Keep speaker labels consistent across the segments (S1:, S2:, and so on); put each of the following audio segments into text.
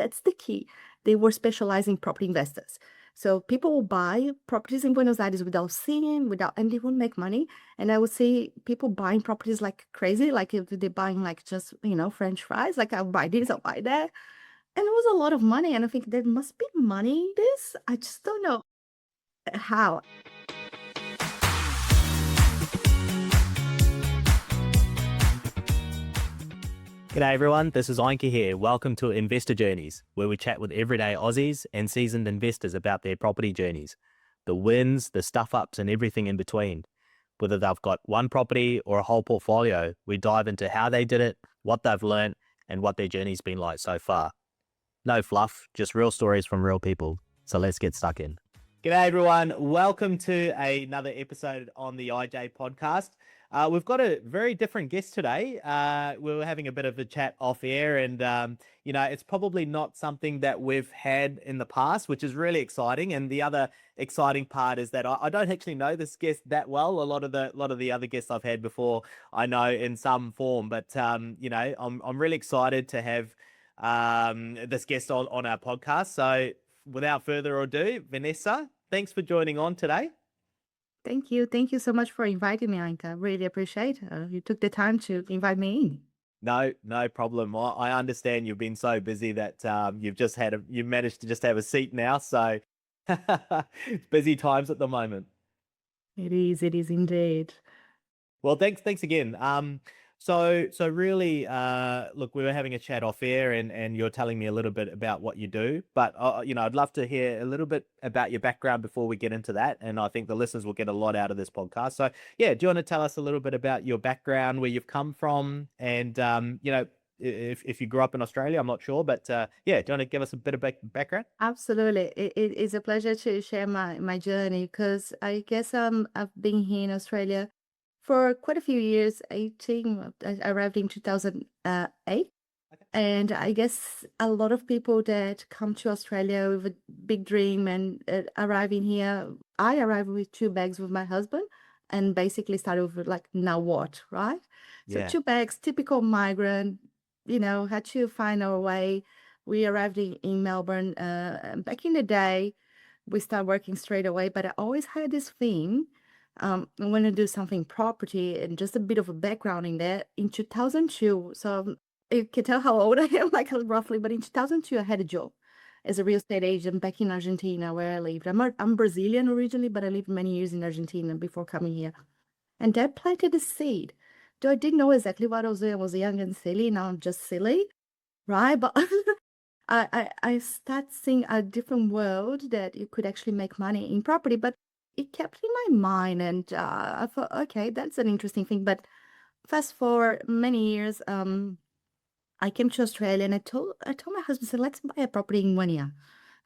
S1: that's the key. They were specializing property investors. So people will buy properties in Buenos Aires without seeing, and they won't make money. And I would see people buying properties like crazy, like if they're buying like just, French fries, like I'll buy this, I'll buy that. And it was a lot of money. And I think there must be money in this. I just don't know how.
S2: G'day everyone, this is Iynka here. Welcome to Investor Journeys, where we chat with everyday Aussies and seasoned investors about their property journeys, the wins, the stuff-ups and everything in between. Whether they've got one property or a whole portfolio, we dive into how they did it, what they've learned and what their journey's been like so far. No fluff, just real stories from real people. So let's get stuck in. G'day everyone, welcome to another episode on the IJ podcast. We've got a very different guest today. We were having a bit of a chat off air and, it's probably not something that we've had in the past, which is really exciting. And the other exciting part is that I don't actually know this guest that well. A lot of the other guests I've had before, I know in some form, but, I'm really excited to have this guest on our podcast. So without further ado, Vanessa, thanks for joining on today.
S1: Thank you. Thank you so much for inviting me, Iynka. Really appreciate you took the time to invite me in.
S2: No problem. I understand you've been so busy that you've managed to just have a seat now. So it's busy times at the moment.
S1: It is indeed.
S2: Well, thanks again. So really, look, we were having a chat off air and you're telling me a little bit about what you do, but, I'd love to hear a little bit about your background before we get into that. And I think the listeners will get a lot out of this podcast. So yeah, do you want to tell us a little bit about your background, where you've come from and, if you grew up in Australia, I'm not sure, but, do you want to give us a bit of background?
S1: Absolutely. It is a pleasure to share my journey because I guess I've been here in Australia for quite a few years. I think I arrived in 2008.
S2: Okay.
S1: And I guess a lot of people that come to Australia with a big dream and arriving here, I arrived with 2 bags with my husband and basically started with like, now what, right? So
S2: Yeah.
S1: 2 bags, typical migrant, had to find our way. We arrived in Melbourne. Back in the day, we started working straight away, but I always had this thing. I want to do something property and just a bit of a background in that in 2002. So you can tell how old I am, like roughly, but in 2002, I had a job as a real estate agent back in Argentina where I lived. I'm Brazilian originally, but I lived many years in Argentina before coming here. And that planted a seed. Though I didn't know exactly what I was doing. I was young and silly. Now I'm just silly, right? But I start seeing a different world that you could actually make money in property. But it kept in my mind, and I thought, okay, that's an interesting thing. But fast forward many years, I came to Australia and I told my husband, said, let's buy a property in 1 year.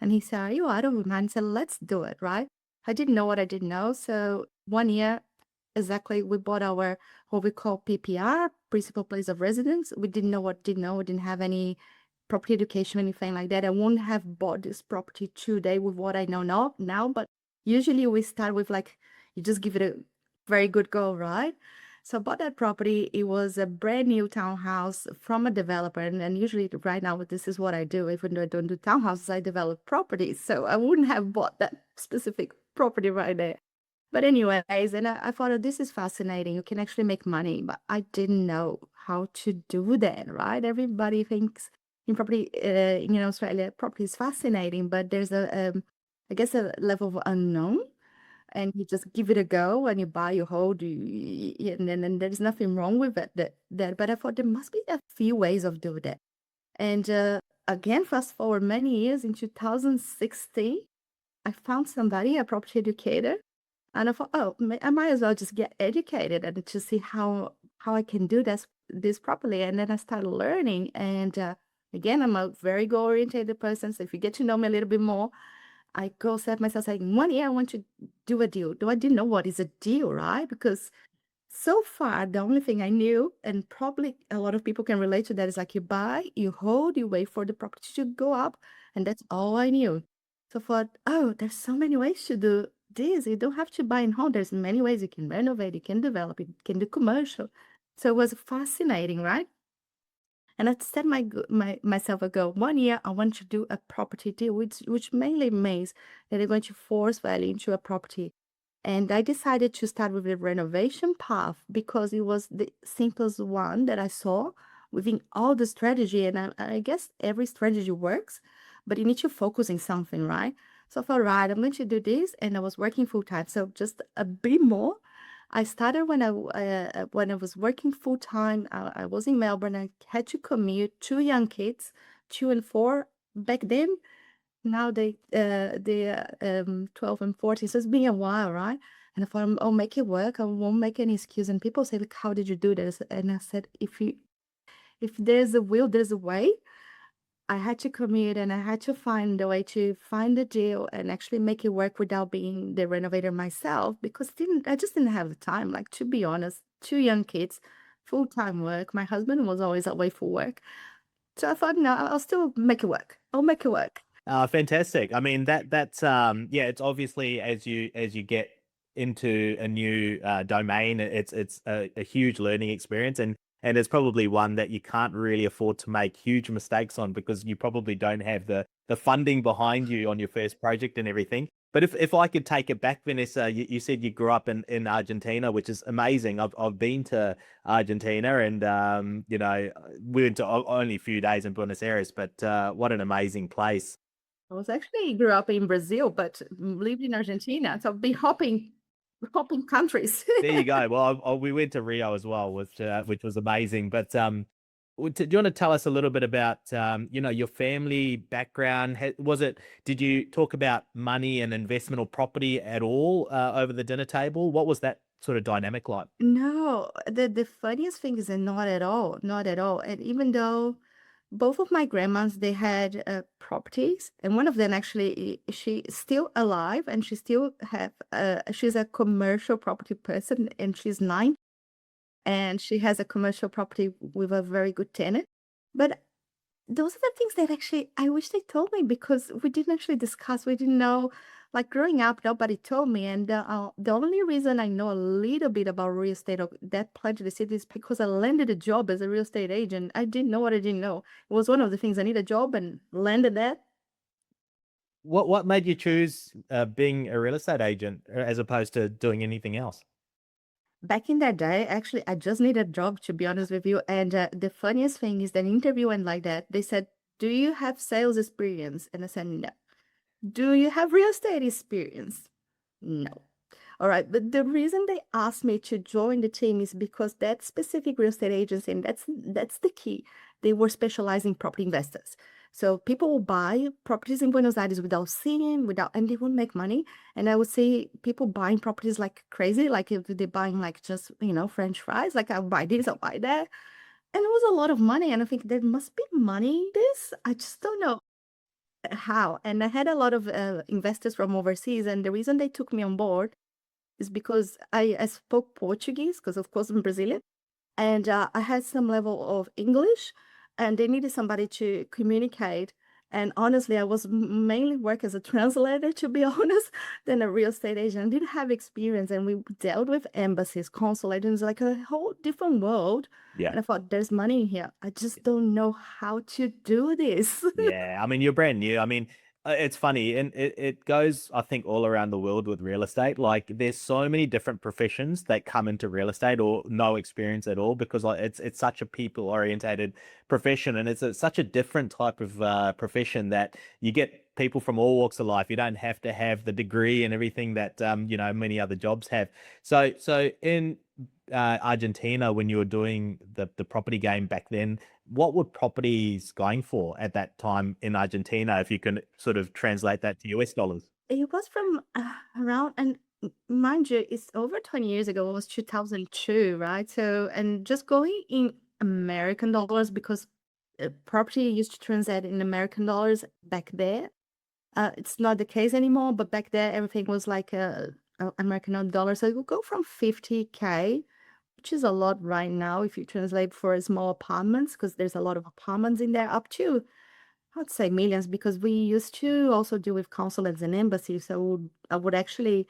S1: And he said, are you out of your mind? I said, let's do it, right? I didn't know what I didn't know. So 1 year, exactly, we bought our, what we call PPR, principal place of residence. We didn't know. We didn't have any property education, anything like that. I wouldn't have bought this property today with what I know now, but usually we start with like, you just give it a very good go, right? So I bought that property. It was a brand new townhouse from a developer. And usually right now, this is what I do. Even though I don't do townhouses, I develop properties. So I wouldn't have bought that specific property right there. But anyways, and I thought, oh, this is fascinating. You can actually make money. But I didn't know how to do that, right? Everybody thinks in property, in Australia, property is fascinating. But there's I guess, a level of unknown. And you just give it a go and you buy, you hold, and then there's nothing wrong with it. But I thought there must be a few ways of doing that. And again, fast forward many years, in 2016, I found somebody, a property educator, and I thought, oh, I might as well just get educated and to see how I can do this properly. And then I started learning. And again, I'm a very goal-oriented person. So if you get to know me a little bit more, I go set myself saying, 1 year I want to do a deal. Though I didn't know what is a deal, right? Because so far, the only thing I knew, and probably a lot of people can relate to that, is like you buy, you hold, you wait for the property to go up, and that's all I knew. So I thought, oh, there's so many ways to do this. You don't have to buy and hold. There's many ways you can renovate, you can develop, you can do commercial. So it was fascinating, right? And I set myself a goal. 1 year, I want to do a property deal, which mainly means that they're going to force value into a property. And I decided to start with the renovation path because it was the simplest one that I saw within all the strategy. And I guess every strategy works, but you need to focus in something, right? So I thought, right, I'm going to do this. And I was working full time. So just a bit more. I started when I was working full time. I was in Melbourne. I had to commute, two young kids, 2 and 4 back then. Now they 12 and 14, so it's been a while, right? And I thought, I'll make it work. I won't make any excuse. And people say, like, how did you do this? And I said, if there's a will, there's a way. I had to commute and I had to find a way to find a deal and actually make it work without being the renovator myself because I just didn't have the time. Like, to be honest, two young kids, full-time work. My husband was always away for work. So I thought, no, I'll still make it work. I'll make it work.
S2: Fantastic. I mean, that's yeah, it's obviously as you get into a new domain, it's a huge learning experience, and it's probably one that you can't really afford to make huge mistakes on because you probably don't have the funding behind you on your first project and everything. But if I could take it back, Vanessa, you said you grew up in Argentina, which is amazing. I've been to Argentina, and we went to only a few days in Buenos Aires, but what an amazing place.
S1: I was actually grew up in Brazil, but lived in Argentina. So I've been hopping countries.
S2: There you go. Well, we went to Rio as well, which was amazing. But do you want to tell us a little bit about your family background? Did you talk about money and investment or property at all over the dinner table? What was that sort of dynamic like?
S1: No, the funniest thing is that not at all, not at all. And even though both of my grandmas, they had properties, and one of them actually, she's still alive, and she still have she's a commercial property person, and she's 9, and she has a commercial property with a very good tenant. But those are the things that actually I wish they told me because we didn't actually discuss. We didn't know. Like growing up, nobody told me, and the only reason I know a little bit about real estate or that part of the city is because I landed a job as a real estate agent. I didn't know what I didn't know. It was one of the things I need a job and landed that.
S2: What made you choose being a real estate agent as opposed to doing anything else?
S1: Back in that day, actually, I just needed a job, to be honest with you. And the funniest thing is that interview went like that. They said, "Do you have sales experience?" And I said, "No." "Do you have real estate experience?" "No." All right, but the reason they asked me to join the team is because that specific real estate agency, and that's the key, they were specializing property investors. So people will buy properties in Buenos Aires without seeing, and they won't make money. And I would see people buying properties like crazy, like if they're buying like just, French fries, like I'll buy this, I'll buy that. And it was a lot of money. And I think there must be money in this. I just don't know how. And I had a lot of investors from overseas, and the reason they took me on board is because I spoke Portuguese, because of course I'm Brazilian, and I had some level of English, and they needed somebody to communicate. And honestly, I was mainly work as a translator, to be honest, than a real estate agent. I didn't have experience, and we dealt with embassies, consulates, and it's like a whole different world.
S2: Yeah.
S1: And I thought, there's money in here. I just don't know how to do this.
S2: Yeah, I mean, you're brand new. I mean, it's funny, and it goes, I think, all around the world with real estate. Like, there's so many different professions that come into real estate or no experience at all because like it's such a people orientated profession, and such a different type of profession that you get people from all walks of life. You don't have to have the degree and everything that many other jobs have. So in Argentina, when you were doing the property game back then, what were properties going for at that time in Argentina, if you can sort of translate that to US dollars?
S1: It was from around, and mind you, it's over 20 years ago. It was 2002, right? So, and just going in American dollars because property used to transact in American dollars back there. It's not the case anymore, but back there everything was like American dollar. So it would go from 50K, which is a lot right now if you translate for small apartments, because there's a lot of apartments in there, up to I'd say millions, because we used to also deal with consulates and embassies. So I would actually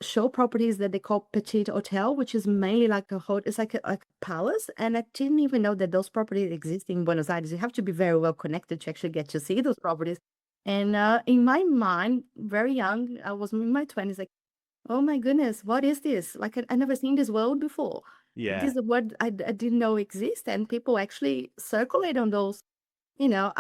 S1: show properties that they call petite hotel, which is mainly like a hotel. It's like a palace. And I didn't even know that those properties exist in Buenos Aires. You have to be very well connected to actually get to see those properties. And in my mind, very young, I was in my 20s, like, oh my goodness, what is this? Like, I never seen this world before.
S2: Yeah.
S1: This is what I didn't know exist. And people actually circulate on those, you know,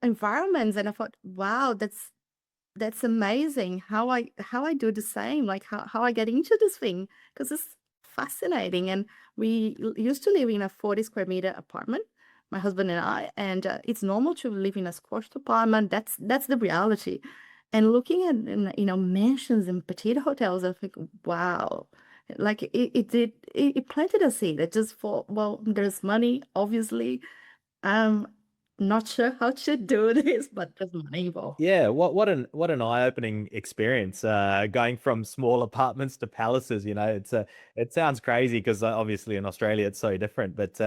S1: environments. And I thought, wow, that's amazing how I do the same, like how I get into this thing, because it's fascinating. And we used to live in a 40 square meter apartment, my husband and I, and it's normal to live in a squashed apartment. That's the reality. And looking at, mansions and petite hotels, I think, wow, like it planted a seed. It just thought, well, there's money, obviously. I'm not sure how to do this, but there's money involved.
S2: Yeah, what an eye-opening experience, going from small apartments to palaces. It sounds crazy because obviously in Australia it's so different. But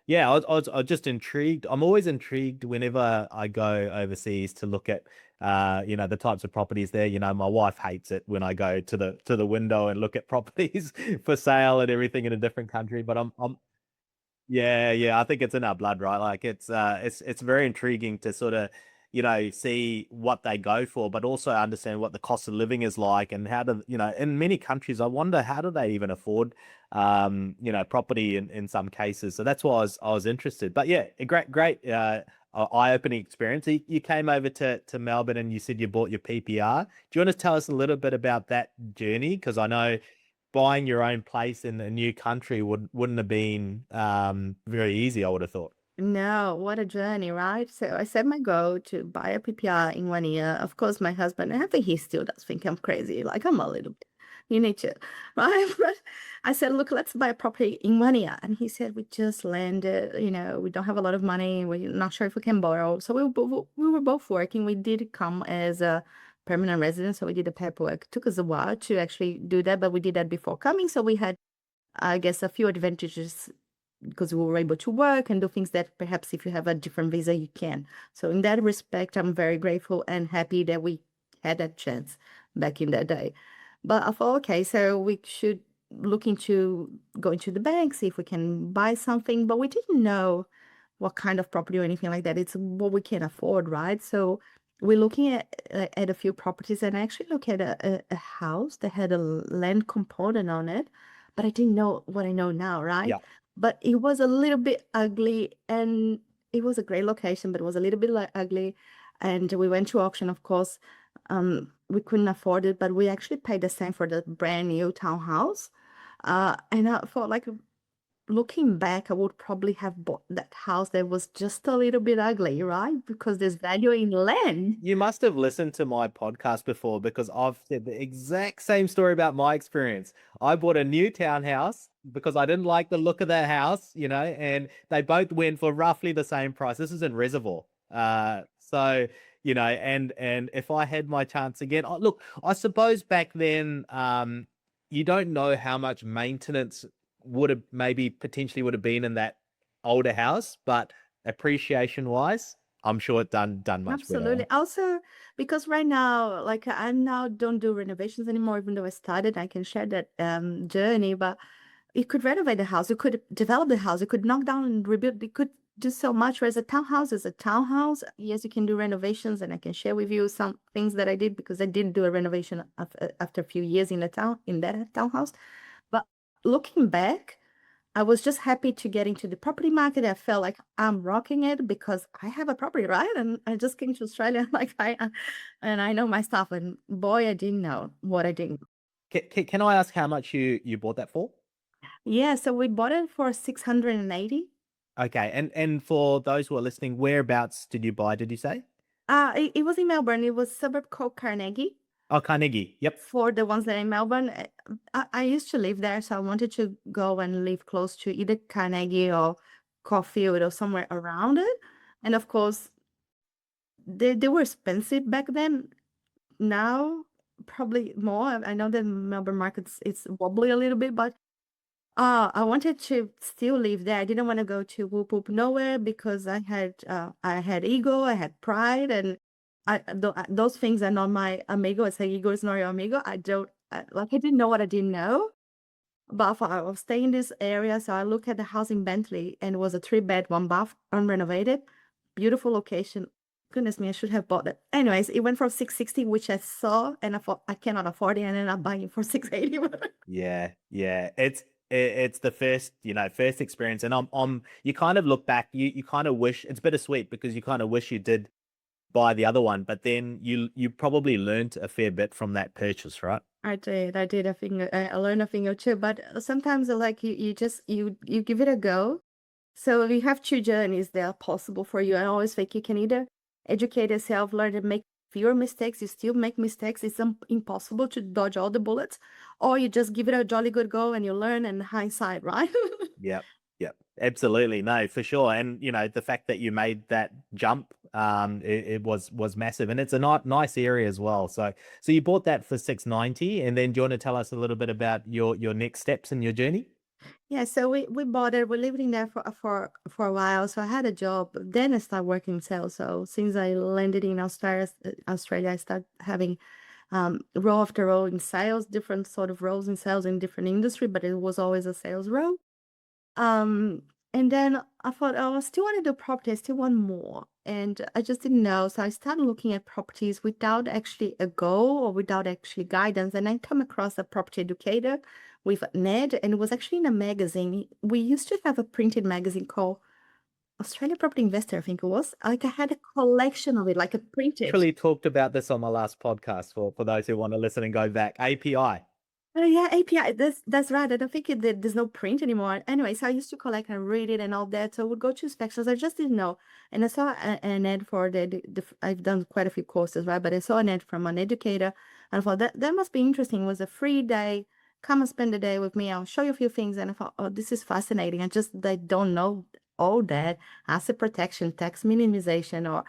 S2: yeah, I was just intrigued. I'm always intrigued whenever I go overseas to look at the types of properties there. My wife hates it when I go to the window and look at properties for sale and everything in a different country. But I'm yeah, yeah, I think it's in our blood, right? Like it's very intriguing to sort of, see what they go for, but also understand what the cost of living is like and how to, in many countries, I wonder how do they even afford property in some cases. So that's why I was interested. But yeah, a great eye-opening experience. You came over to Melbourne and you said you bought your PPR. Do you want to tell us a little bit about that journey? Because I know buying your own place in a new country wouldn't have been very easy, I would have thought.
S1: No, what a journey, right? So I set my goal to buy a PPR in 1 year. Of course, my husband, I think he still does think I'm crazy. Like, I'm a little bit, you need to, right? But I said, look, let's buy a property in 1 year. And he said, we just landed, we don't have a lot of money. We're not sure if we can borrow. So we were both working. We did come as a permanent resident. So we did the paperwork. It took us a while to actually do that, but we did that before coming. So we had, I guess, a few advantages because we were able to work and do things that perhaps if you have a different visa, you can. So in that respect, I'm very grateful and happy that we had that chance back in that day. But I thought, okay, so we should look into going to the bank, see if we can buy something, but we didn't know what kind of property or anything like that. It's what we can afford, right? So we're looking at a few properties, and I actually look at a house that had a land component on it, but I didn't know what I know now, right?
S2: Yeah.
S1: But it was a little bit ugly, and it was a great location, but it was a little bit like ugly. And we went to auction, of course. We couldn't afford it, but we actually paid the same for the brand new townhouse. And I thought, like, looking back, I would probably have bought that house that was just a little bit ugly, right? Because there's value in land.
S2: You must have listened to my podcast before because I've said the exact same story about my experience. I bought a new townhouse because I didn't like the look of that house, and they both went for roughly the same price. This is in Reservoir. So, and if I had my chance again, look, I suppose back then, you don't know how much maintenance potentially would have been in that older house, but appreciation wise, I'm sure it done much better.
S1: Absolutely. Also, because right now, like I now don't do renovations anymore, even though I started, I can share that journey. But you could renovate the house, you could develop the house, you could knock down and rebuild, you could do so much. Whereas a townhouse is a townhouse. Yes, you can do renovations, and I can share with you some things that I did because I did do a renovation after a few years in that townhouse. But looking back, I was just happy to get into the property market. I felt like I'm rocking it because I have a property, right? And I just came to Australia like and I know my stuff. And boy, I didn't know what I didn't.
S2: Can I ask how much you bought that for?
S1: Yeah, so we bought it for 680.
S2: Okay, and for those who are listening, whereabouts did you buy, did you say?
S1: It was in Melbourne. It was suburb called Carnegie.
S2: Oh, Carnegie. Yep.
S1: For the ones that are in Melbourne, I used to live there, so I wanted to go and live close to either Carnegie or Caulfield or somewhere around it. And of course, they were expensive back then. Now, probably more. I know that Melbourne markets it's wobbly a little bit, but I wanted to still live there. I didn't want to go to whoop whoop nowhere because I had ego, I had pride, and those things are not my amigo. I say ego is not your amigo. I didn't know what I didn't know. But I thought I will stay in this area. So I looked at the house in Bentley and it was a 3-bed, 1 bath, unrenovated, beautiful location. Goodness me, I should have bought it. Anyways, it went for 660, which I saw, and I thought I cannot afford it, and then I'm buying it for 680.
S2: Yeah, yeah. It's the first, first experience. And you kind of look back, you kind of wish it's bittersweet because you kind of wish you did buy the other one, but then you probably learned a fair bit from that purchase, right?
S1: I did. I did. I learned a thing or two, but sometimes like you just you give it a go. So you have two journeys that are possible for you. I always think you can either educate yourself, learn and make fewer mistakes. You still make mistakes. It's impossible to dodge all the bullets, or you just give it a jolly good go and you learn in hindsight, right?
S2: Yep. Yep. Absolutely. No, for sure. And the fact that you made that jump, it was massive, and it's a nice area as well. So you bought that for 690, and then do you want to tell us a little bit about your next steps in your journey?
S1: Yeah, so we bought it. We lived in there for a while. So I had a job. Then I started working sales. So since I landed in Australia, I started having role after role in sales, different sort of roles in sales in different industry, but it was always a sales role. Um, and then I thought, oh, I still want to do property. I still want more. And I just didn't know. So I started looking at properties without actually a goal or without actually guidance. And I come across a property educator with Ned, and it was actually in a magazine. We used to have a printed magazine called Australia Property Investor, I think it was. Like I had a collection of it, like a printed.
S2: Actually talked about this on my last podcast for those who want to listen and go back. API.
S1: Oh yeah, API. That's right. I don't think there's no print anymore. Anyway, so I used to collect and read it and all that. So I would go to inspections. I just didn't know. And I saw an ad for I've done quite a few courses, right? But I saw an ad from an educator and I thought that must be interesting. It was a free day. Come and spend the day with me. I'll show you a few things. And I thought, oh, this is fascinating. I don't know all that. Asset protection, tax minimization, or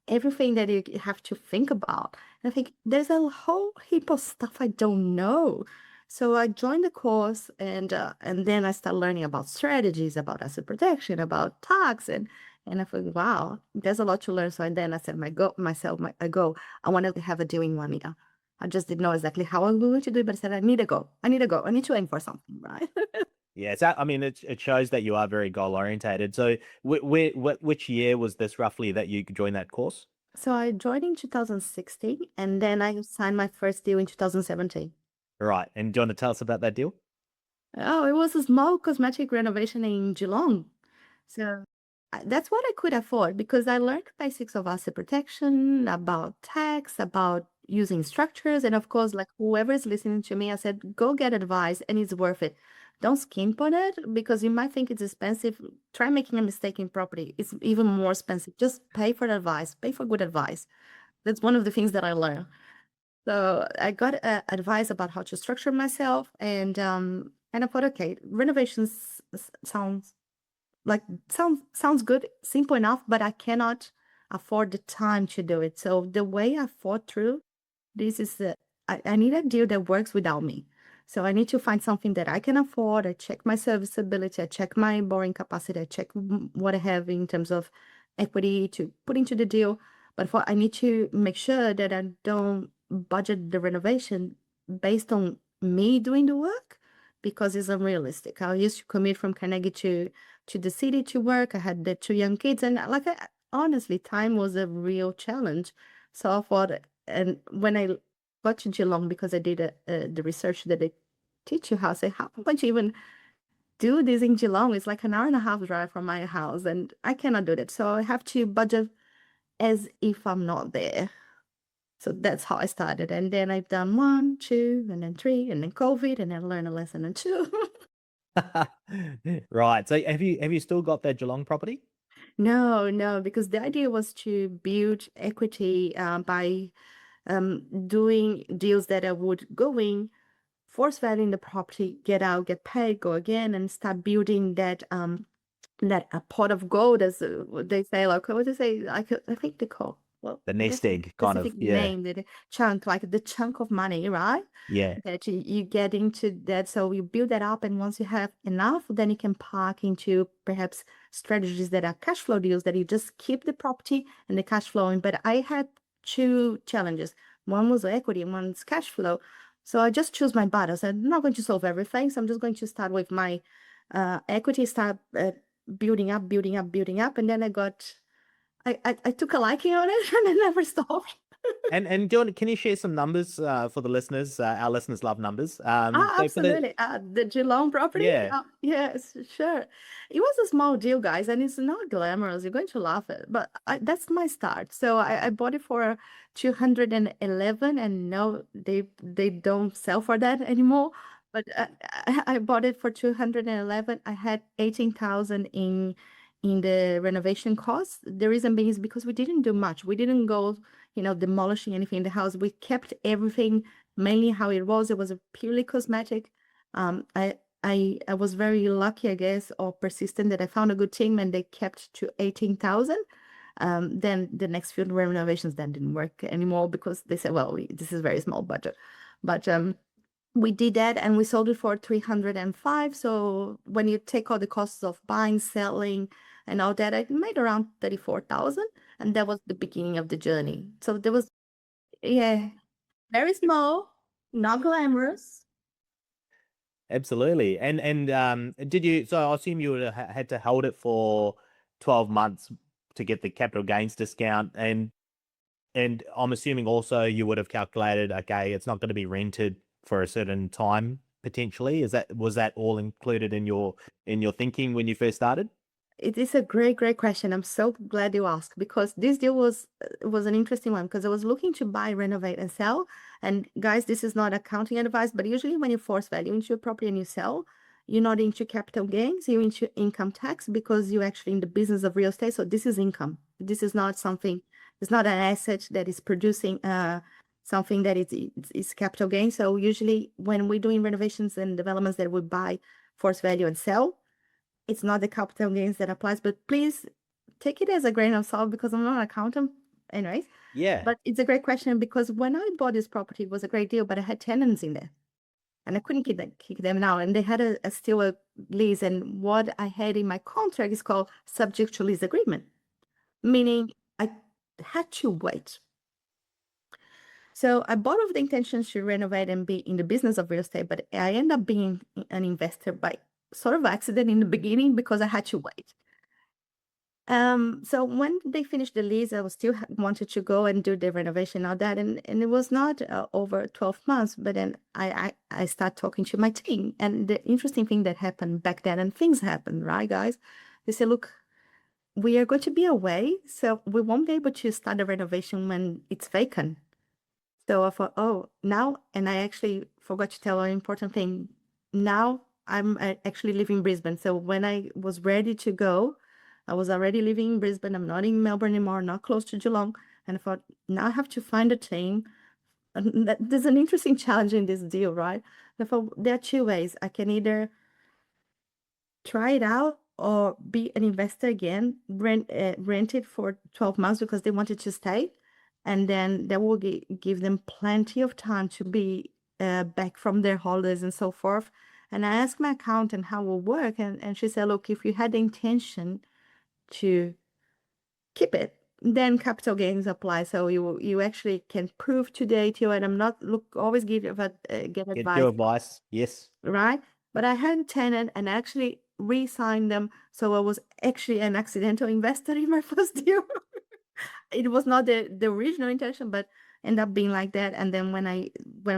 S1: everything that you have to think about. And I think there's a whole heap of stuff I don't know. So I joined the course, and then I started learning about strategies, about asset protection, about tax, and I thought, wow, there's a lot to learn. So and then I said, I go. I wanted to have a deal in 1 year. I just didn't know exactly how I'm going to do it, but I said, I need to go. I need to go. I need to aim for something, right?
S2: Yeah, I mean, it shows that you are very goal orientated. So, which year was this roughly that you joined that course?
S1: So I joined in 2016, and then I signed my first deal in 2017.
S2: Right, and do you want to tell us about that deal?
S1: Oh, it was a small cosmetic renovation in Geelong. So that's what I could afford because I learned the basics of asset protection, about tax, about using structures. And of course, like whoever is listening to me, I said, go get advice and it's worth it. Don't skimp on it because you might think it's expensive. Try making a mistake in property. It's even more expensive. Just pay for advice, pay for good advice. That's one of the things that I learned. So I got advice about how to structure myself, and I thought, okay, renovations sounds good, simple enough, but I cannot afford the time to do it. So the way I thought through this is that I need a deal that works without me. So I need to find something that I can afford. I check my serviceability, I check my borrowing capacity, I check what I have in terms of equity to put into the deal. But I need to make sure that I don't budget the renovation based on me doing the work because it's unrealistic. I used to commute from Carnegie to the city to work. I had the 2 young kids, and honestly, time was a real challenge. So I thought, and when I got to Geelong, because I did the research that they teach you how, I say, how am I going to even do this in Geelong? It's like an hour and a half drive from my house, and I cannot do that. So I have to budget as if I'm not there. So that's how I started. And then I've done 1, 2, and then 3, and then COVID, and then learned a lesson in 2.
S2: Right. So have you still got that Geelong property?
S1: No, no, because the idea was to build equity by doing deals that I would go in, force value in the property, get out, get paid, go again, and start building that a pot of gold, as what they say, like what do they say? Like I think they call, well,
S2: The
S1: there's
S2: nest
S1: a
S2: egg kind of,
S1: specific
S2: yeah.
S1: name, that chunk, like the chunk of money, right?
S2: Yeah.
S1: That you get into that. So you build that up, and once you have enough, then you can park into perhaps strategies that are cash flow deals that you just keep the property and the cash flowing. But I had two challenges. One was equity and one's cash flow. So I just choose my bud. I said, I'm not going to solve everything. So I'm just going to start with my equity, start building up, building up, building up. And then I took a liking on it and I never stopped.
S2: And John, can you share some numbers for the listeners? Our listeners love numbers. So for the
S1: Absolutely. The Geelong property?
S2: yeah,
S1: Yes, sure. It was a small deal, guys, and it's not glamorous. You're going to laugh at, but that's my start. So I bought it for 211, and no, they don't sell for that anymore. But I bought it for 211. I had 18,000 in the renovation costs. The reason being is because we didn't do much. We didn't go, demolishing anything in the house. We kept everything mainly how it was. It was a purely cosmetic. I was very lucky, I guess, or persistent that I found a good team and they kept to 18,000. Then the next few renovations then didn't work anymore because they said, well, this is very small budget. But we did that and we sold it for 305. So when you take all the costs of buying, selling, and all that, I made around 34,000. And that was the beginning of the journey. So there was, yeah, very small, not glamorous.
S2: absolutely. And did you? So I assume you would have had to hold it for 12 months to get the capital gains discount, and I'm assuming also you would have calculated, okay, it's not going to be rented for a certain time potentially. Was that all included in your thinking when you first started?
S1: It is a great, great question. I'm so glad you asked because this deal was an interesting one because I was looking to buy, renovate, and sell. And guys, this is not accounting advice, but usually when you force value into a property and you sell, you're not into capital gains, you're into income tax because you're actually in the business of real estate. So this is income. This is not something, it's not an asset that is producing something that is capital gain. So usually when we're doing renovations and developments that we buy, force value, and sell, it's not the capital gains that applies, but please take it as a grain of salt because I'm not an accountant anyways.
S2: Yeah.
S1: But it's a great question because when I bought this property, it was a great deal, but I had tenants in there and I couldn't kick them out. And they had still a lease. And what I had in my contract is called subject to lease agreement, meaning I had to wait. So I bought with the intention to renovate and be in the business of real estate, but I ended up being an investor by sort of accident in the beginning because I had to wait. So when they finished the lease, I was still wanted to go and do the renovation, all that, and it was not over 12 months. But then I start talking to my team, and the interesting thing that happened back then, and things happened, right, guys? They said, look, we are going to be away, so we won't be able to start the renovation when it's vacant. So I thought, oh, now, and I actually forgot to tell an important thing. Now I'm actually living in Brisbane. So when I was ready to go, I was already living in Brisbane. I'm not in Melbourne anymore, not close to Geelong. And I thought, now I have to find a team. And there's an interesting challenge in this deal, right? I thought there are two ways. I can either try it out or be an investor again, rent it for 12 months because they wanted to stay. And then that will give them plenty of time to be back from their holidays and so forth. And I asked my accountant how it will work. And she said, look, if you had the intention to keep it, then capital gains apply. So you actually can prove today to it. I'm not always get
S2: Get
S1: advice,
S2: your advice. Yes.
S1: right? But I had a tenant and actually re-signed them. So I was actually an accidental investor in my first deal. It was not the original intention, but ended up being like that. And then when I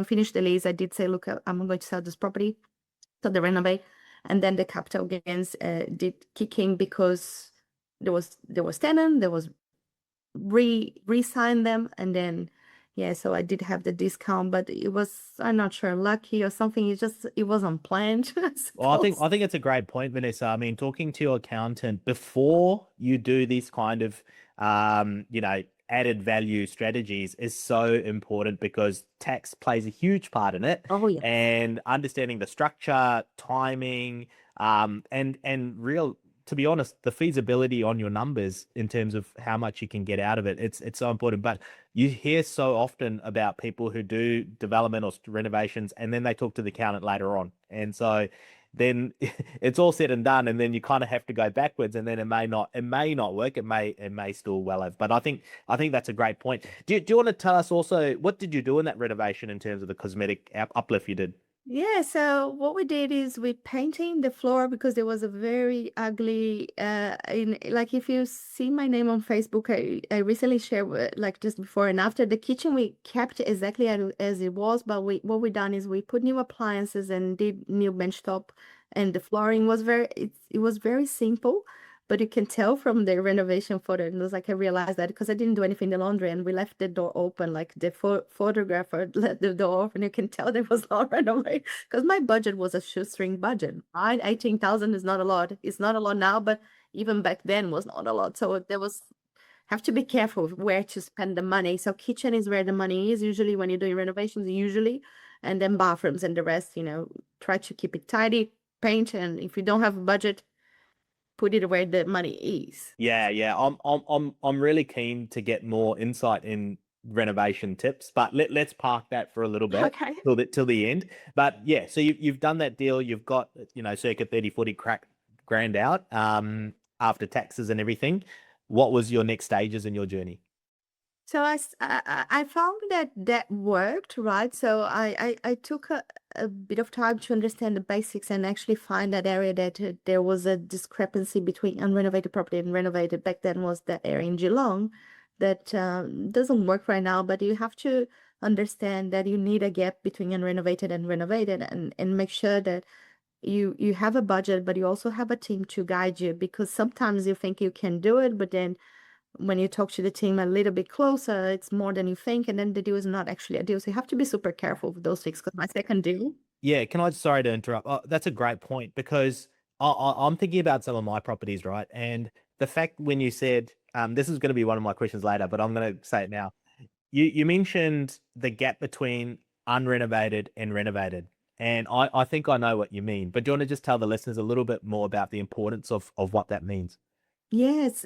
S1: finished the lease, I did say, look, I'm going to sell this property, so the renovate, and then the capital gains did kick in because there was tenant, there was re-sign them, and then yeah, so I did have the discount, but it was, I'm not sure, lucky or something. It was unplanned.
S2: Well, I think it's a great point, Vanessa. I mean, talking to your accountant before you do these kind of added value strategies is so important because tax plays a huge part in it.
S1: Oh yeah.
S2: And understanding the structure, timing, and real, to be honest, the feasibility on your numbers in terms of how much you can get out of it, it's so important. But you hear so often about people who do development or renovations and then they talk to the accountant later on. And so then it's all said and done, and then you kind of have to go backwards, and then it may not work. It may still well have. But I think that's a great point. Do you want to tell us also what did you do in that renovation in terms of the cosmetic uplift you did?
S1: Yeah, so what we did is we painting the floor because there was a very ugly in like if you see my name on Facebook, I recently shared like just before and after the kitchen we kept exactly as it was, but we done is we put new appliances and did new bench top and the flooring was it was very simple. But you can tell from the renovation photo, and it was like I realized that because I didn't do anything in the laundry and we left the door open, like the photographer let the door open, you can tell there was not renovated because my budget was a shoestring budget. Right, 18,000 is not a lot. It's not a lot now, but even back then was not a lot. So there was have to be careful where to spend the money. So kitchen is where the money is usually when you're doing renovations, usually, and then bathrooms and the rest. Try to keep it tidy, paint, and if you don't have a budget put it where the money is.
S2: Yeah. I'm really keen to get more insight in renovation tips, but let's park that for a little bit
S1: Okay.
S2: till the end. But yeah, so you've done that deal. You've got circa 30-40 grand out after taxes and everything. What was your next stages in your journey?
S1: So I found that that worked, right? So I took a bit of time to understand the basics and actually find that area that there was a discrepancy between unrenovated property and renovated. Back then was that area in Geelong that doesn't work right now, but you have to understand that you need a gap between unrenovated and renovated and make sure that you have a budget, but you also have a team to guide you because sometimes you think you can do it, but then when you talk to the team a little bit closer, it's more than you think, and then the deal is not actually a deal. So you have to be super careful with those things. Because my second deal,
S2: Yeah, sorry to interrupt. Oh, that's a great point because I'm thinking about some of my properties, right? And the fact when you said, this is going to be one of my questions later, but I'm going to say it now. You mentioned the gap between unrenovated and renovated. And I think I know what you mean, but do you want to just tell the listeners a little bit more about the importance of what that means?
S1: yes,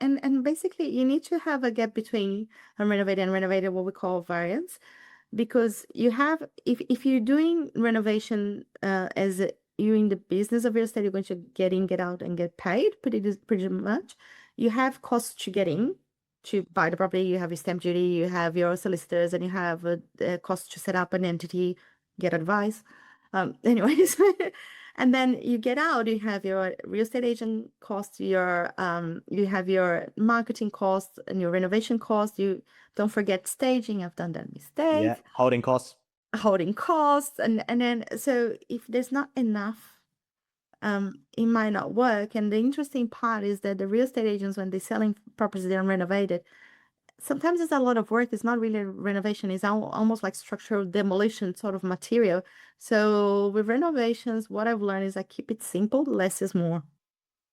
S1: and basically you need to have a gap between unrenovated and renovated, what we call variance, because you have if you're doing renovation you're in the business of real estate, you're going to get in, get out, and get paid pretty much. You have costs to get in to buy the property, you have your stamp duty, you have your solicitors, and you have a cost to set up an entity, get advice. Anyways, and then you get out, you have your real estate agent costs, you have your marketing costs and your renovation costs. You don't forget staging. I've done that
S2: Yeah,
S1: mistake.
S2: holding costs.
S1: Holding costs, and then so if there's not enough, it might not work. And the interesting part is that the real estate agents, when they're selling properties, they're renovated. Sometimes it's a lot of work. It's not really renovation. It's almost like structural demolition sort of material. So with renovations, what I've learned is I keep it simple. Less is more.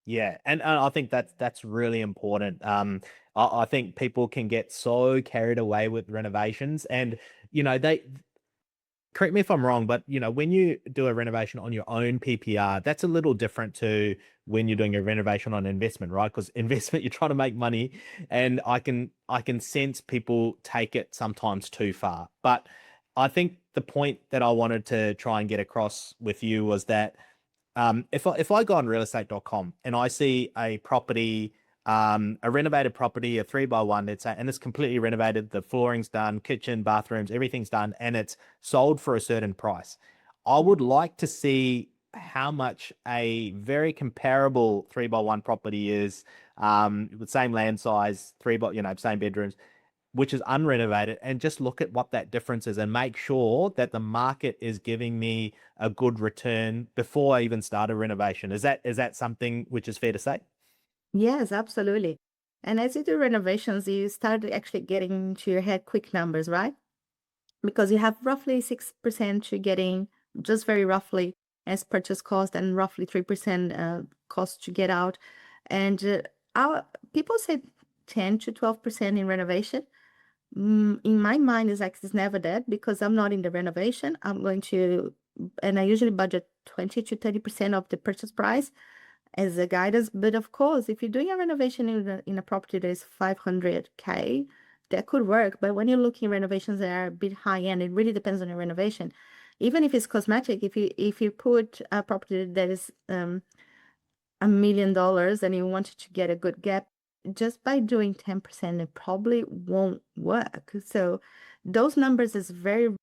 S2: Yeah, and I think that's really important. I think people can get so carried away with renovations, and they correct me if I'm wrong, but when you do a renovation on your own PPR, that's a little different to when you're doing a renovation on investment, right? Because investment, you're trying to make money, and I can sense people take it sometimes too far. But I think the point that I wanted to try and get across with you was that if I go on realestate.com and I see a property, a renovated property, a 3x1, let's say, and it's completely renovated, the flooring's done, kitchen, bathrooms, everything's done, and it's sold for a certain price, I would like to see how much a very comparable 3x1 property is, with same land size, same bedrooms, which is unrenovated, and just look at what that difference is and make sure that the market is giving me a good return before I even start a renovation. Is that something which is fair to say?
S1: Yes, absolutely. And as you do renovations, you start actually getting into your head quick numbers, right? Because you have roughly 6% to getting, just very roughly, as purchase cost and roughly 3% cost to get out. And our people say 10 to 12% in renovation. In my mind, is like it's never that because I'm not in the renovation. I'm going to, and I usually budget 20 to 30% of the purchase price as a guidance. But of course, if you're doing a renovation in a property that is 500K, that could work. But when you're looking renovations that are a bit high end, it really depends on the renovation. Even if it's cosmetic, if you put a property that is $1 million and you wanted to get a good gap, just by doing 10%, it probably won't work. So those numbers is very,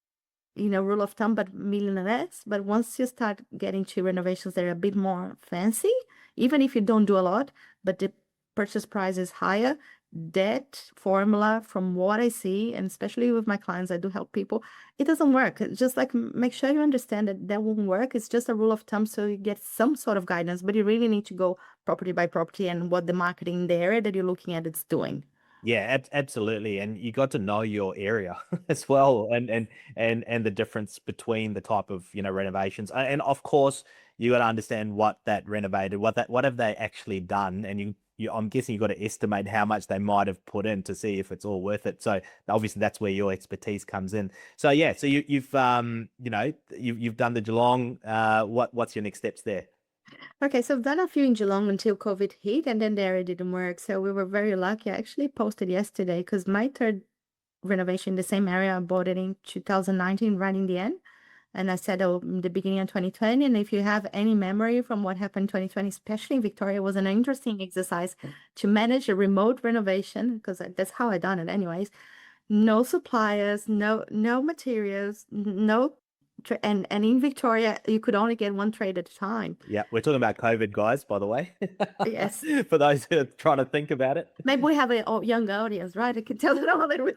S1: rule of thumb, but million less. But once you start getting to renovations that are a bit more fancy, even if you don't do a lot, but the purchase price is higher, that formula, from what I see, and especially with my clients, I do help people, it doesn't work. It's just like, make sure you understand that that won't work. It's just a rule of thumb, so you get some sort of guidance, but you really need to go property by property and what the marketing in the area that you're looking at is doing.
S2: Yeah, absolutely. And you got to know your area as well, and the difference between the type of, renovations. And of course, you got to understand what that renovated, what have they actually done, and I'm guessing you got to estimate how much they might have put in to see if it's all worth it. So obviously that's where your expertise comes in. So yeah, so you've you've done the Geelong. What's your next steps there?
S1: Okay, so I've done a few in Geelong until COVID hit, and then the area didn't work. So we were very lucky. I actually posted yesterday because my third renovation in the same area, I bought it in 2019, right in the end. And I said, oh, in the beginning of 2020. And if you have any memory from what happened in 2020, especially in Victoria, was an interesting exercise to manage a remote renovation, because that's how I done it anyways. No suppliers, no materials, no and in Victoria, you could only get one trade at a time.
S2: Yeah, we're talking about COVID, guys, by the way.
S1: Yes.
S2: For those who are trying to think about it.
S1: Maybe we have a younger audience, right? I can tell them all that we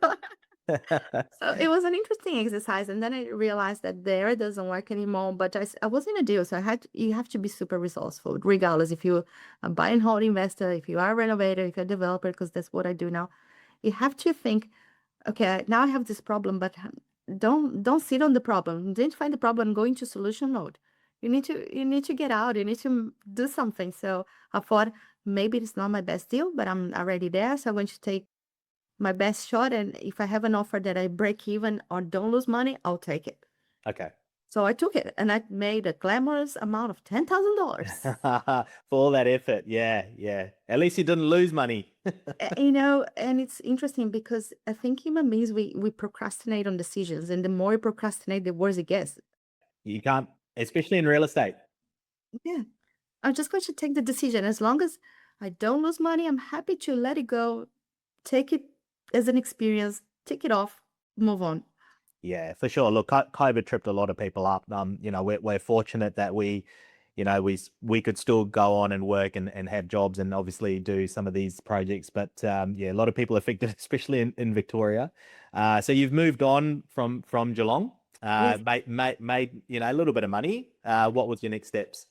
S1: So it was an interesting exercise, and then I realized that there it doesn't work anymore. But I was in a deal, so you have to be super resourceful, regardless if you're a buy and hold investor, if you are a renovator, if you're a developer, because that's what I do now. You have to think, okay, now I have this problem, but don't sit on the problem. Identify the problem, go into solution mode. You need to get out. You need to do something. So I thought maybe it's not my best deal, but I'm already there, so I'm going to take my best shot. And if I have an offer that I break even or don't lose money, I'll take it.
S2: Okay.
S1: So I took it and I made a glamorous amount of $10,000.
S2: For all that effort. Yeah, yeah. At least you didn't lose money.
S1: And it's interesting because I think human beings, we procrastinate on decisions, and the more you procrastinate, the worse it gets.
S2: You can't, especially in real estate.
S1: Yeah. I'm just going to take the decision. As long as I don't lose money, I'm happy to let it go, take it as an experience, take it off, move on.
S2: Yeah, for sure. Look, COVID tripped a lot of people up. We're fortunate that we could still go on and work and have jobs and obviously do some of these projects. But yeah, a lot of people affected, especially in Victoria. So you've moved on from Geelong,
S1: Yes.
S2: made a little bit of money. What was your next steps?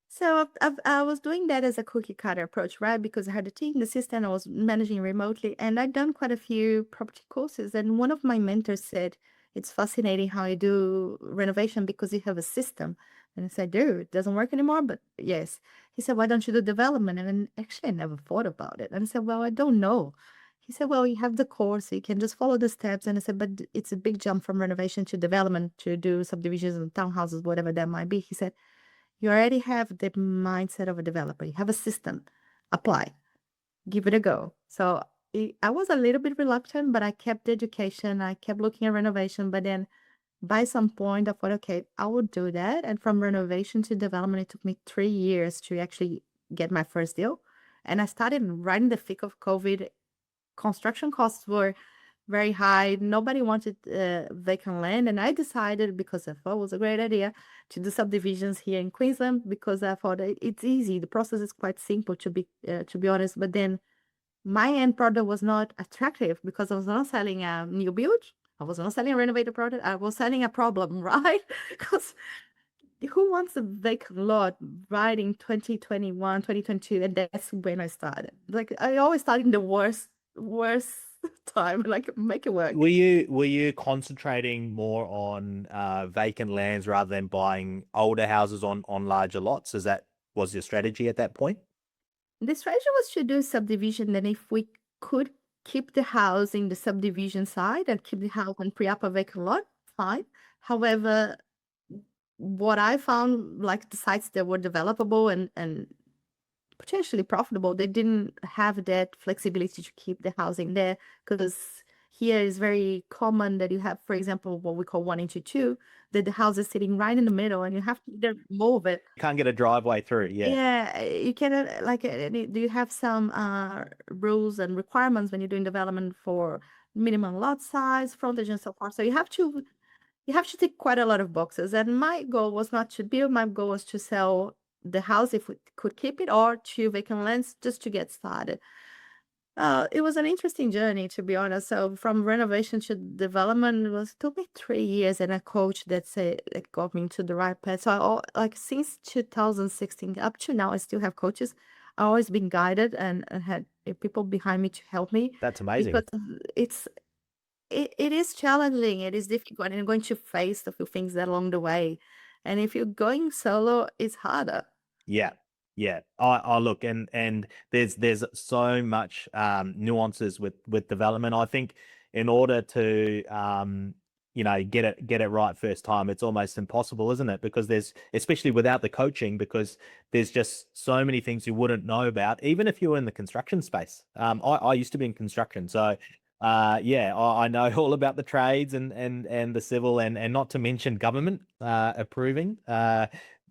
S1: So I was doing that as a cookie cutter approach, right? Because I had a team, the system, I was managing remotely, and I'd done quite a few property courses. And one of my mentors said, it's fascinating how you do renovation because you have a system. And I said, dude, it doesn't work anymore, but yes. He said, why don't you do development? And then actually, I never thought about it. And I said, well, I don't know. He said, well, you have the course, so you can just follow the steps. And I said, but it's a big jump from renovation to development to do subdivisions and townhouses, whatever that might be. He said, you already have the mindset of a developer. You have a system. Apply. Give it a go. So I was a little bit reluctant, but I kept the education. I kept looking at renovation. But then by some point, I thought, okay, I will do that. And from renovation to development, it took me 3 years to actually get my first deal. And I started right in the thick of COVID. Construction costs were very high. Nobody wanted vacant land. And I decided, because I thought it was a great idea, to do subdivisions here in Queensland, because I thought it's easy. The process is quite simple, to be honest. But then my end product was not attractive because I was not selling a new build. I was not selling a renovated product. I was selling a problem, right? Because who wants a vacant lot right in 2021, 2022? And that's when I started. Like, I always start in the worst time, like, make it work.
S2: Were you concentrating more on vacant lands rather than buying older houses on larger lots? Was your strategy at that point?
S1: The strategy was to do subdivision. Then if we could keep the house in the subdivision side and keep the house and pre-up a vacant lot, fine. However, what I found, like the sites that were developable and potentially profitable, they didn't have that flexibility to keep the housing there, because Here is very common that you have, for example, what we call 1 into 2, that the house is sitting right in the middle and you have to either move it.
S2: You can't get a driveway through. Yeah.
S1: Yeah, you cannot, like, do you have some rules and requirements when you're doing development for minimum lot size, frontage, and so forth? So you have to tick quite a lot of boxes. And my goal was not to build, my goal was to sell the house if we could keep it, or to vacant lands just to get started. It was an interesting journey, to be honest. So from renovation to development, took me 3 years, and a coach that got me into the right path. So like since 2016 up to now, I still have coaches. I always been guided and had people behind me to help me,
S2: That's amazing.
S1: because it's it is challenging. It is difficult, and you're going to face a few things along the way. And if you're going solo, it's harder.
S2: Yeah. Yeah. I look, and there's so much nuances with development. I think in order to get it right first time, it's almost impossible, isn't it? Because there's, especially without the coaching, because there's just so many things you wouldn't know about, even if you were in the construction space. I used to be in construction, so yeah, I know all about the trades and the civil, and not to mention government approving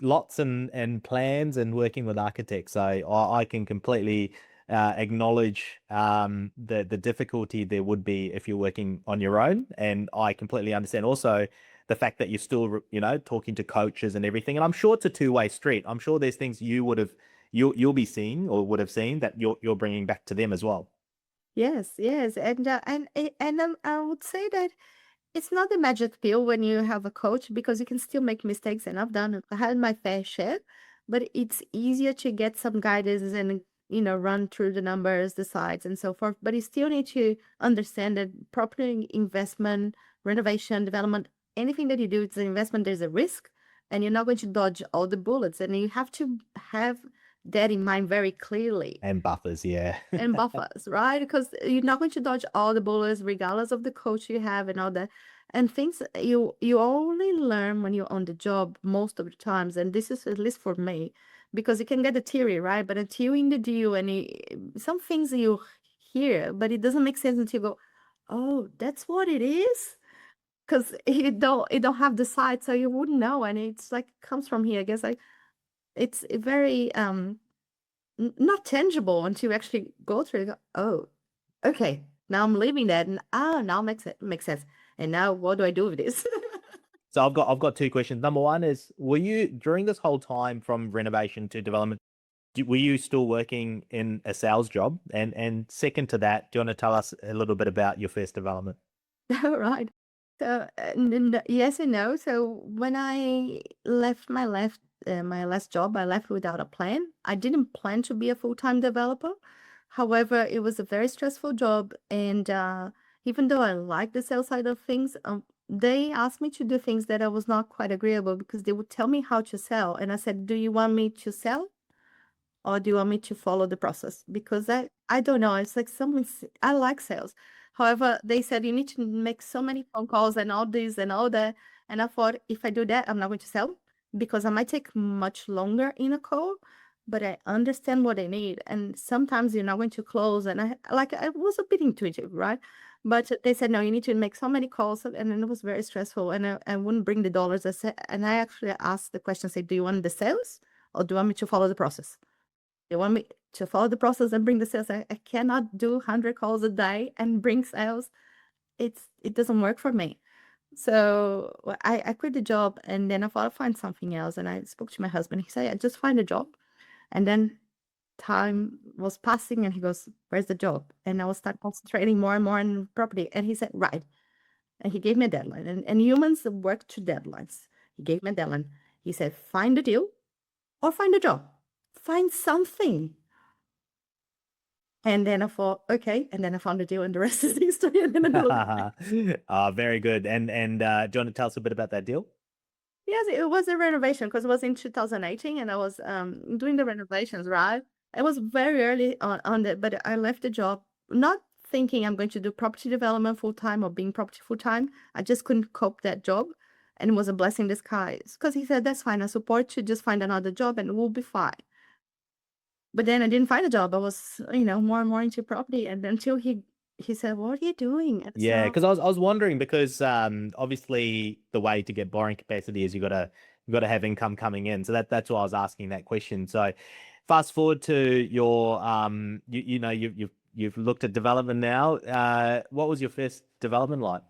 S2: lots and plans, and working with architects. So I can completely acknowledge the difficulty there would be if you're working on your own, and I completely understand also the fact that you're still talking to coaches and everything. And I'm sure it's a two-way street. I'm sure there's things you'll be seeing or would have seen that you're bringing back to them as well.
S1: Yes, yes, and I would say that it's not the magic pill when you have a coach, because you can still make mistakes, and I've done it. I had my fair share, but it's easier to get some guidance and run through the numbers, the sites, and so forth. But you still need to understand that property investment, renovation, development, anything that you do, it's an investment. There's a risk, and you're not going to dodge all the bullets, and you have to have that in mind very clearly.
S2: And buffers, yeah.
S1: And buffers, right? Because you're not going to dodge all the bullets, regardless of the coach you have and all that. And things you only learn when you're on the job most of the times. And this is, at least for me, because you can get the theory, right? But until you're in the deal, and some things you hear, but it doesn't make sense until you go, oh, that's what it is. Because you don't have the site, so you wouldn't know. And it's like, comes from here, I guess. Like, it's very not tangible until you actually go through it. Go, oh, okay, now I'm living that, and now makes sense. And now what do I do with this?
S2: So I've got two questions. Number one is, were you, during this whole time from renovation to development, were you still working in a sales job? And second to that, do you want to tell us a little bit about your first development?
S1: All right. So yes and no. So when I left my last job, I left without a plan. I didn't plan to be a full-time developer. However, it was a very stressful job, and even though I like the sales side of things, they asked me to do things that I was not quite agreeable, because they would tell me how to sell, and I said, "Do you want me to sell, or do you want me to follow the process?" Because I don't know. It's like I like sales. However, they said you need to make so many phone calls and all this and all that. And I thought, if I do that, I'm not going to sell, because I might take much longer in a call, but I understand what they need. And sometimes you're not going to close. And I was a bit intuitive, right? But they said, no, you need to make so many calls. And then it was very stressful, and I wouldn't bring the dollars. And I actually asked the question, say, do you want the sales, or do you want me to follow the process? They want me to follow the process and bring the sales. I cannot do 100 calls a day and bring sales. It doesn't work for me. So I quit the job, and then I thought I'd find something else. And I spoke to my husband. He said, I just find a job. And then time was passing, and he goes, where's the job? And I was start concentrating more and more on property. And he said, right. And he gave me a deadline. And humans work to deadlines. He gave me a deadline. He said, find a deal or find a job. Find something. And then I thought, okay. And then I found a deal, and the rest is history. And then I
S2: Very good. And do you want to tell us a bit about that deal?
S1: yes, it was a renovation, because it was in 2018, and I was doing the renovations, right? It was very early on that, but I left the job not thinking I'm going to do property development full time or being property full time. I just couldn't cope that job, and it was a blessing in disguise, because he said, that's fine. I support you. Just find another job, and we'll be fine. But then I didn't find a job. I was, more and more into property, and until he he said, "What are you doing?" And
S2: Yeah,
S1: so
S2: because I was wondering because obviously the way to get borrowing capacity is you gotta have income coming in. So that's why I was asking that question. So fast forward to your you've looked at development now. What was your first development like?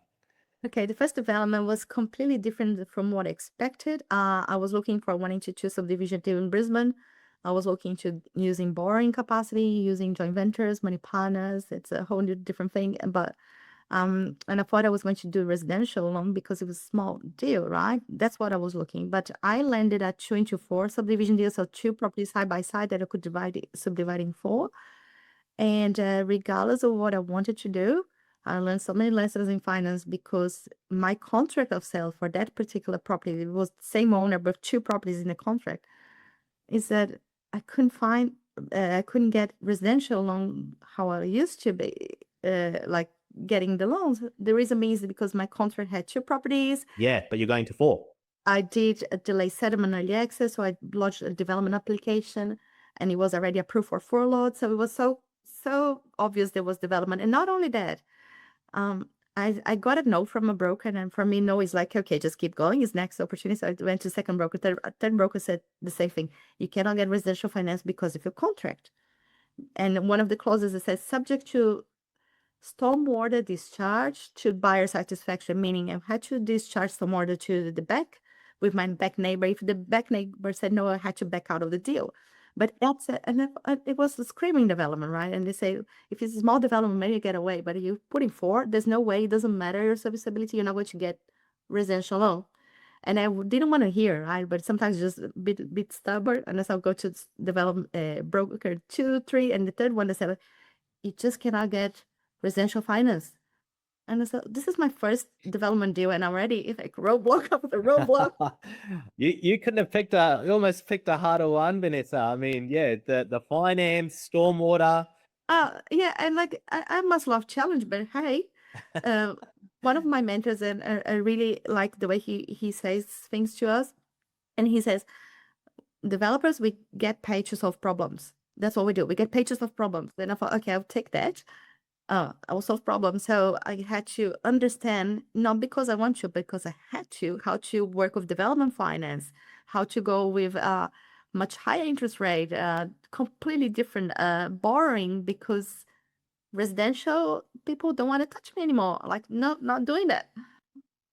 S1: okay, the first development was completely different from what I expected. I was looking for 1 into 2 subdivision deal in Brisbane. I was looking to using borrowing capacity, using joint ventures, money partners. It's a whole new different thing. But and I thought I was going to do residential loan because it was a small deal, right? That's what I was looking. But I landed at 2 into 4 subdivision deals, so two properties side by side that I could subdivide in four. And regardless of what I wanted to do, I learned so many lessons in finance because my contract of sale for that particular property, it was the same owner, but two properties in the contract, is that I couldn't get residential loan how I used to be, like getting the loans. The reason being is because my contract had two properties.
S2: Yeah, but you're going to four.
S1: I did a delay settlement early access, so I lodged a development application, and it was already approved for 4 lots. So it was so obvious there was development. And not only that, I got a no from a broker, and for me, no is like, okay, just keep going. It's next opportunity. So I went to second broker. Third broker said the same thing. You cannot get residential finance because of your contract. And one of the clauses that says subject to stormwater discharge to buyer satisfaction, meaning I had to discharge stormwater to the back with my back neighbor. If the back neighbor said no, I had to back out of the deal. But that's it was a screaming development, right? And they say if it's a small development, maybe you get away. But if you put in four, there's no way. It doesn't matter your serviceability. You're not going to get residential loan. And I didn't want to hear, right? But sometimes just a bit stubborn. And so I'll go to develop broker 2, 3, and the third one they said you just cannot get residential finance. And so this is my first development deal, and I'm already like roadblock after roadblock.
S2: You couldn't have picked you almost picked a harder one, Vanessa. I mean, yeah, the finance, stormwater.
S1: Yeah, and like I must love challenge, but hey, uh, one of my mentors, and I really like the way he says things to us, and he says, developers, we get paid to solve problems. That's what we do. We get paid to solve problems. Then I thought, okay, I'll take that. I will solve problems. So I had to understand, not because I want to, because I had to, how to work with development finance, how to go with much higher interest rate, completely different borrowing, because residential people don't want to touch me anymore. Like, not doing that.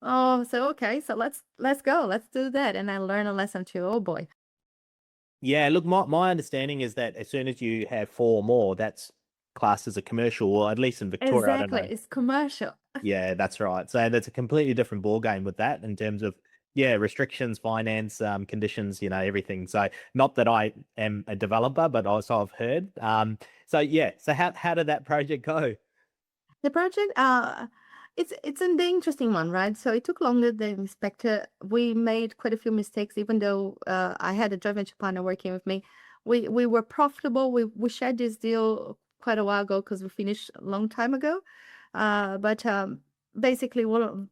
S1: Oh, so okay, so let's go, let's do that. And I learned a lesson too. Oh boy.
S2: Yeah, look, my understanding is that as soon as you have four more, that's classed as a commercial, or at least in Victoria, I don't
S1: Exactly.
S2: know.
S1: It's commercial.
S2: Yeah, that's right. So that's a completely different ball game with that in terms of restrictions, finance, conditions, everything. So not that I am a developer, but also I've heard. So yeah, so how did that project go?
S1: The project, it's an interesting one, right? So it took longer than expected. We made quite a few mistakes, even though I had a joint venture partner working with me. We were profitable. We shared this deal quite a while ago because we finished a long time ago. But basically, one of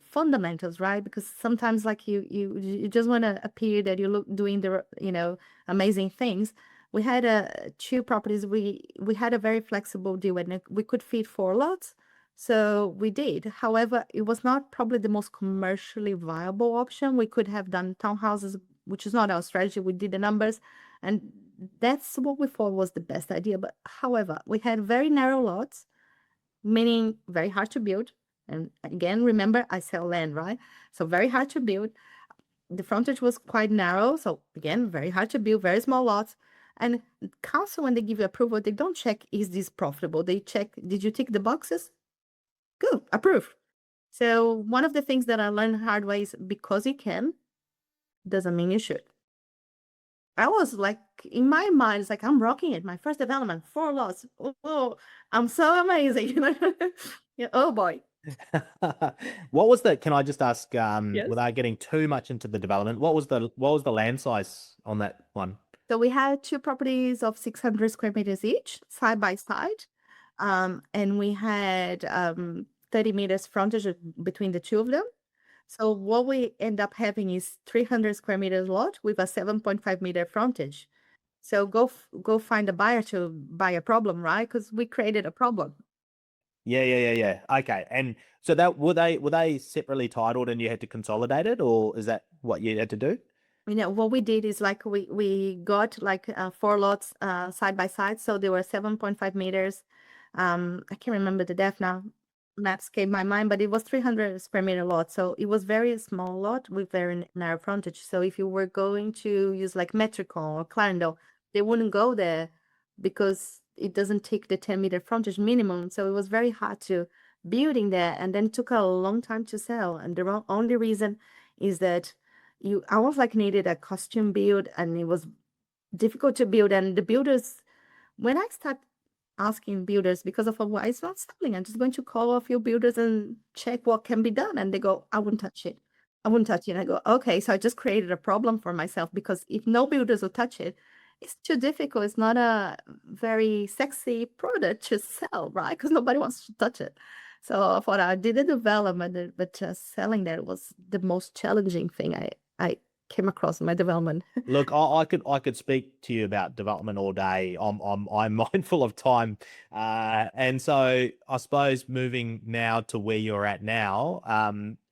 S1: fundamentals, right? Because sometimes, like you just want to appear that you look doing the amazing things. We had two properties. We had a very flexible deal, and we could fit 4 lots, so we did. However, it was not probably the most commercially viable option. We could have done townhouses, which is not our strategy. We did the numbers, and that's what we thought was the best idea. But however, we had very narrow lots, meaning very hard to build. And again, remember, I sell land, right? So very hard to build. The frontage was quite narrow. So again, very hard to build, very small lots. And council, when they give you approval, they don't check, is this profitable? They check, did you tick the boxes? Good, approved. So one of the things that I learned hard way is because you can, doesn't mean you should. I was like, in my mind, it's like, I'm rocking it. My first development, 4 lots. Oh, I'm so amazing. Yeah, oh boy.
S2: What was can I just ask,
S1: Yes.
S2: without getting too much into the development, what was the land size on that one?
S1: So we had two properties of 600 square meters each, side by side. And we had 30 meters frontage between the two of them. So what we end up having is 300 square meters lot with a 7.5 meter frontage. So go find a buyer to buy a problem, right? Because we created a problem.
S2: Yeah. Okay. And so that were they separately titled and you had to consolidate it, or is that what you had to do?
S1: What we did is like we got like four lots side by side. So they were 7.5 meters. I can't remember the depth now. Maps came my mind, but it was 300 square meter lot. So it was very small lot with very narrow frontage. So if you were going to use like Metricon or Clarendon, they wouldn't go there because it doesn't take the 10-meter frontage minimum. So it was very hard to build in there, and then took a long time to sell. And the only reason is that I was like needed a costume build, and it was difficult to build. And the builders, when I start asking builders because of why it's not selling, I'm just going to call a few builders and check what can be done. And they go, I wouldn't touch it. I wouldn't touch it. And I go, okay. So I just created a problem for myself, because if no builders will touch it, it's too difficult. It's not a very sexy product to sell, right? Because nobody wants to touch it. So I thought I did the development, but selling that was the most challenging thing I came across in my development.
S2: Look, I could speak to you about development all day. I'm mindful of time, and so I suppose moving now to where you're at now,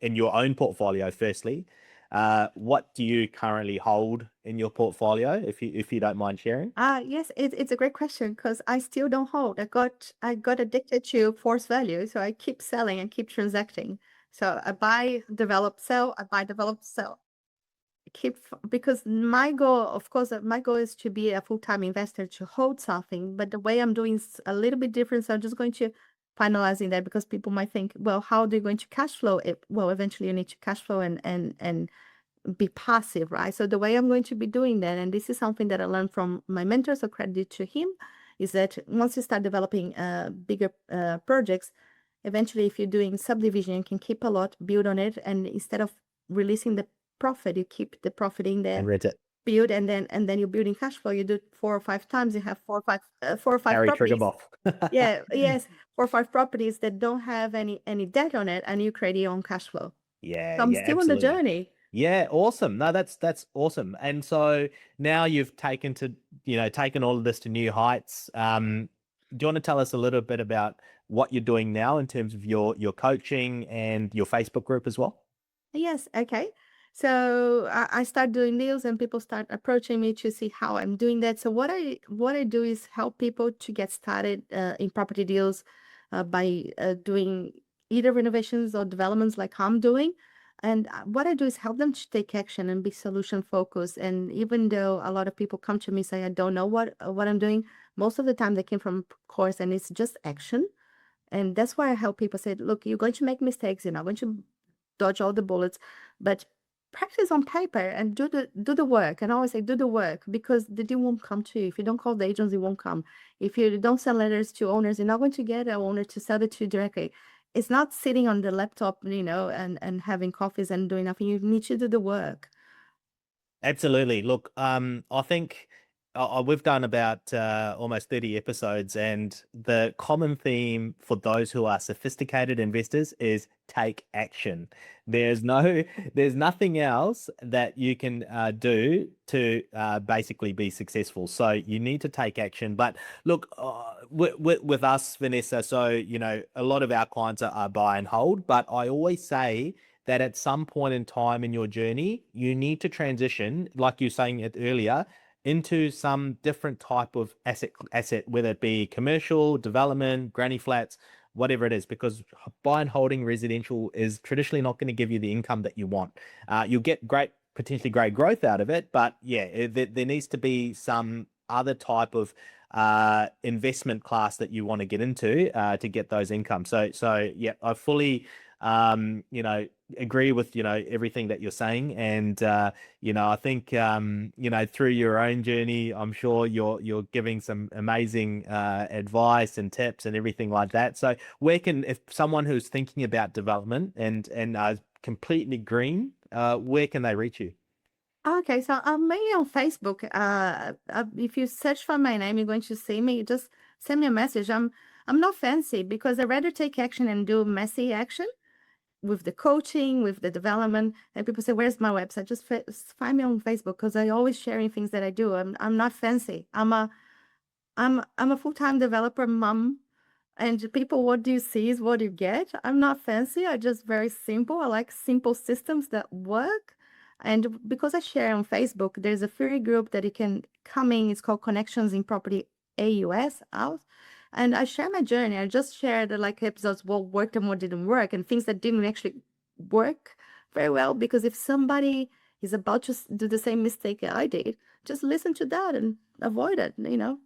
S2: in your own portfolio. Firstly, what do you currently hold in your portfolio, if you don't mind sharing?
S1: Yes, it's a great question, because I still don't hold. I got addicted to force value, so I keep selling and keep transacting. So I buy, develop, sell. I buy, develop, sell. Because my goal, of course, my goal is to be a full-time investor, to hold something. But the way I'm doing is a little bit different. So I'm just going to finalizing that, because people might think, well, how are they going to cash flow it? Well, eventually you need to cash flow and be passive, right? So the way I'm going to be doing that, and this is something that I learned from my mentor, so credit to him, is that once you start developing bigger projects, eventually if you're doing subdivision, you can keep a lot, build on it, and instead of releasing the profit, you keep the profit in
S2: And
S1: there,
S2: read it.
S1: build, and then you're building cash flow. You do it 4 or 5 times, you have four or five
S2: Harry
S1: properties.
S2: Triggerboff.
S1: Yeah, yes, 4 or 5 properties that don't have any debt on it, and you create your own cash flow.
S2: Yeah,
S1: So I'm
S2: yeah,
S1: still on the
S2: absolutely.
S1: journey.
S2: Yeah, awesome. No, that's awesome. And so now you've taken all of this to new heights. Do you want to tell us a little bit about what you're doing now in terms of your coaching and your Facebook group as well?
S1: Yes, okay. So I start doing deals, and people start approaching me to see how I'm doing that. So what I do is help people to get started in property deals by doing either renovations or developments like I'm doing. And what I do is help them to take action and be solution focused. And even though a lot of people come to me say I don't know what I'm doing, most of the time they came from course, and it's just action. And that's why I help people say, look, you're going to make mistakes, you're not going to dodge all the bullets, but practice on paper and do the work. And I always say, do the work, because the deal won't come to you. If you don't call the agents, it won't come. If you don't send letters to owners, you're not going to get an owner to sell it to you directly. It's not sitting on the laptop, and having coffees and doing nothing. You need to do the work.
S2: Absolutely. Look, I think we've done about almost 30 episodes, and the common theme for those who are sophisticated investors is take action. There's no, there's nothing else that you can do to basically be successful. So you need to take action. But look, with us, Vanessa, so a lot of our clients are buy and hold, but I always say that at some point in time in your journey, you need to transition, like you were saying it earlier, into some different type of asset, whether it be commercial, development, granny flats, whatever it is, because buy and holding residential is traditionally not going to give you the income that you want. You'll get potentially great growth out of it, but yeah, there needs to be some other type of investment class that you want to get into to get those incomes. So yeah, I fully agree with everything that you're saying, and I think through your own journey, I'm sure you're giving some amazing advice and tips and everything like that. So if someone who's thinking about development and completely green, where can they reach you?
S1: Okay, so I'm mainly on Facebook. If you search for my name, you're going to see me. Just send me a message. I'm not fancy, because I'd rather take action and do messy action with the coaching, with the development. And people say, "Where's my website?" Just find me on Facebook, because I always sharing things that I do. I'm not fancy. I'm a full-time developer, mom, And people, what do you see is what you get. I'm not fancy. I just very simple. I like simple systems that work. And because I share on Facebook, there's a free group that you can come in. It's called Connections in Property AUS out. And I share my journey. I just shared like episodes what worked and what didn't work and things that didn't actually work very well. Because if somebody is about to do the same mistake I did, just listen to that and avoid it,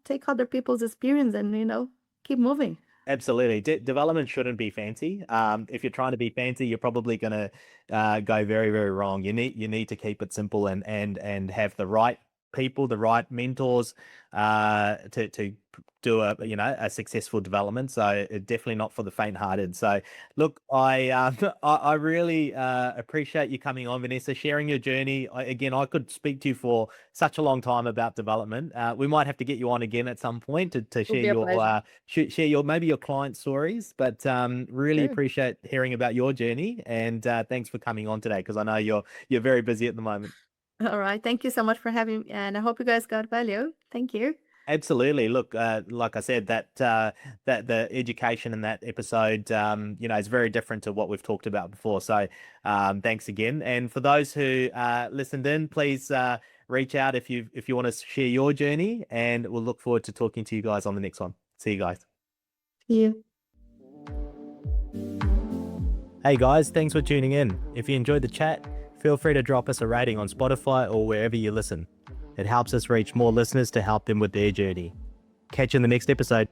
S1: take other people's experience and, keep moving.
S2: Absolutely. Development shouldn't be fancy. If you're trying to be fancy, you're probably going to go very, very wrong. You need to keep it simple and have the right people, the right mentors to do a successful development. So definitely not for the faint-hearted. So look, I really appreciate you coming on, Vanessa, sharing your journey. Again, I could speak to you for such a long time about development. We might have to get you on again at some point to
S1: It'll
S2: share
S1: be a pleasure.
S2: share your maybe your client stories, but really
S1: Sure.
S2: appreciate hearing about your journey, and thanks for coming on today because I know you're very busy at the moment.
S1: All right. Thank you so much for having me, and I hope you guys got value. Thank you.
S2: Absolutely. Look, like I said, that the education in that episode, is very different to what we've talked about before. So, thanks again. And for those who listened in, please reach out if you want to share your journey, and we'll look forward to talking to you guys on the next one. See you guys.
S1: See you.
S2: Hey guys, thanks for tuning in. If you enjoyed the chat, feel free to drop us a rating on Spotify or wherever you listen. It helps us reach more listeners to help them with their journey. Catch you in the next episode.